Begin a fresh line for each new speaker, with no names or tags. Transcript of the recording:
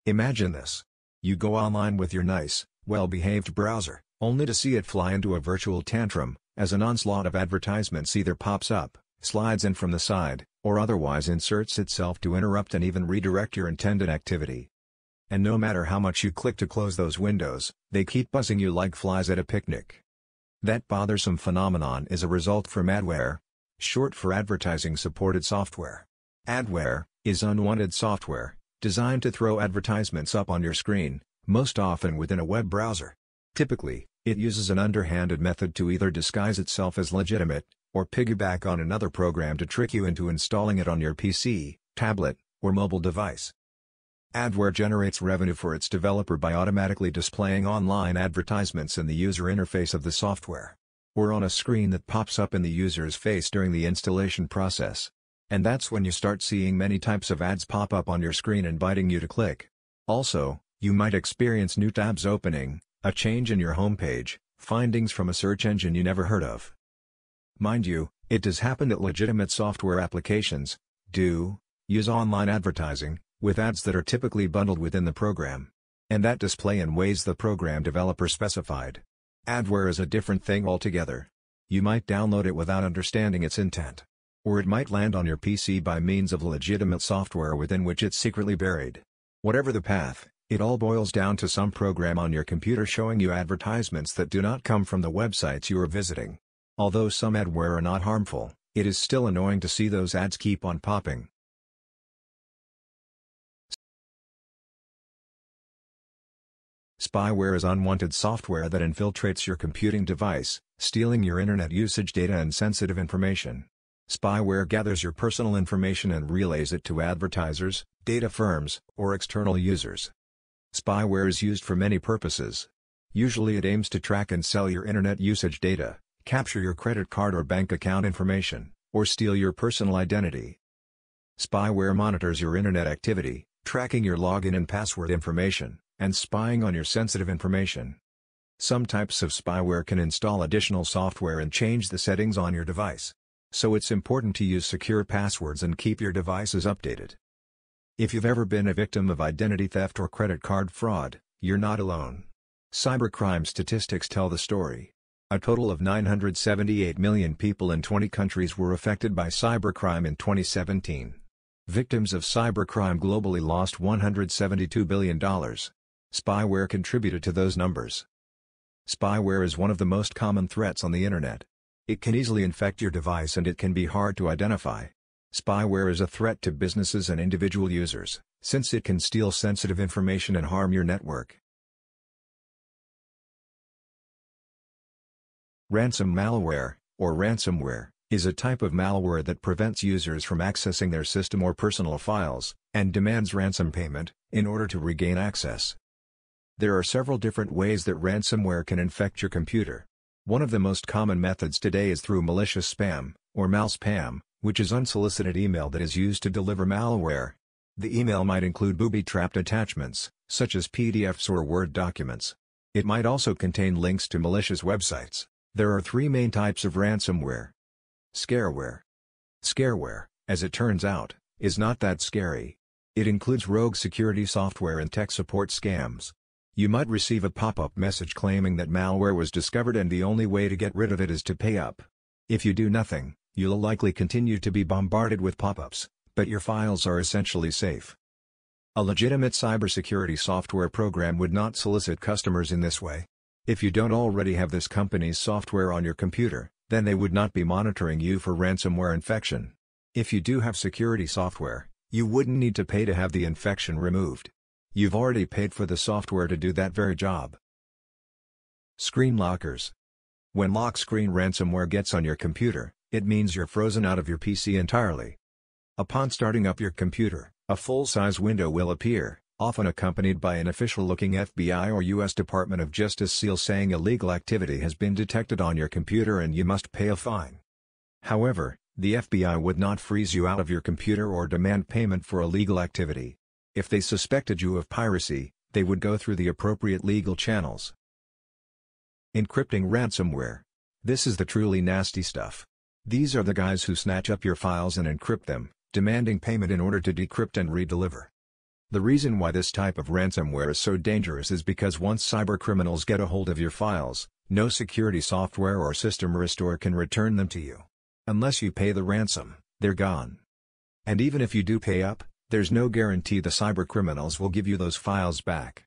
Imagine this. You go online with your nice, well-behaved browser, only to see it fly into a virtual tantrum, as an onslaught of advertisements either pops up, slides in from the side, or otherwise inserts itself to interrupt and even redirect your intended activity. And no matter how much you click to close those windows, they keep buzzing you like flies at a picnic. That bothersome phenomenon is a result from adware, short for advertising supported software. Adware is unwanted software, designed to throw advertisements up on your screen, most often within a web browser. Typically, it uses an underhanded method to either disguise itself as legitimate, or piggyback on another program to trick you into installing it on your PC, tablet, or mobile device. Adware generates revenue for its developer by automatically displaying online advertisements in the user interface of the software, or on a screen that pops up in the user's face during the installation process. And that's when you start seeing many types of ads pop up on your screen inviting you to click. Also, you might experience new tabs opening, a change in your homepage, findings from a search engine you never heard of. Mind you, it does happen that legitimate software applications do use online advertising, with ads that are typically bundled within the program, and that display in ways the program developer specified. Adware is a different thing altogether. You might download it without understanding its intent, or it might land on your PC by means of legitimate software within which it's secretly buried. Whatever the path, it all boils down to some program on your computer showing you advertisements that do not come from the websites you are visiting. Although some adware are not harmful, it is still annoying to see those ads keep on popping. Spyware is unwanted software that infiltrates your computing device, stealing your internet usage data and sensitive information. Spyware gathers your personal information and relays it to advertisers, data firms, or external users. Spyware is used for many purposes. Usually it aims to track and sell your internet usage data, capture your credit card or bank account information, or steal your personal identity. Spyware monitors your internet activity, tracking your login and password information, and spying on your sensitive information. Some types of spyware can install additional software and change the settings on your device. So it's important to use secure passwords and keep your devices updated. If you've ever been a victim of identity theft or credit card fraud, you're not alone. Cybercrime statistics tell the story. A total of 978 million people in 20 countries were affected by cybercrime in 2017. Victims of cybercrime globally lost $172 billion. Spyware contributed to those numbers. Spyware is one of the most common threats on the internet. It can easily infect your device and it can be hard to identify. Spyware is a threat to businesses and individual users, since it can steal sensitive information and harm your network. Malware, or ransomware, is a type of malware that prevents users from accessing their system or personal files, and demands ransom payment, in order to regain access. There are several different ways that ransomware can infect your computer. One of the most common methods today is through malicious spam, or malspam, which is unsolicited email that is used to deliver malware. The email might include booby-trapped attachments, such as PDFs or Word documents. It might also contain links to malicious websites. There are three main types of ransomware. Scareware. Scareware, as it turns out, is not that scary. It includes rogue security software and tech support scams. You might receive a pop-up message claiming that malware was discovered and the only way to get rid of it is to pay up. If you do nothing, you'll likely continue to be bombarded with pop-ups, but your files are essentially safe. A legitimate cybersecurity software program would not solicit customers in this way. If you don't already have this company's software on your computer, then they would not be monitoring you for ransomware infection. If you do have security software, you wouldn't need to pay to have the infection removed. You've already paid for the software to do that very job. Screen lockers. When Lockscreen ransomware gets on your computer, it means you're frozen out of your PC entirely. Upon starting up your computer, a full-size window will appear, often accompanied by an official-looking FBI or U.S. Department of Justice seal saying illegal activity has been detected on your computer and you must pay a fine. However, the FBI would not freeze you out of your computer or demand payment for illegal activity. If they suspected you of piracy, they would go through the appropriate legal channels. Encrypting ransomware. This is the truly nasty stuff. These are the guys who snatch up your files and encrypt them, demanding payment in order to decrypt and redeliver. The reason why this type of ransomware is so dangerous is because once cybercriminals get a hold of your files, no security software or system restore can return them to you. Unless you pay the ransom, they're gone. And even if you do pay up, there's no guarantee the cybercriminals will give you those files back.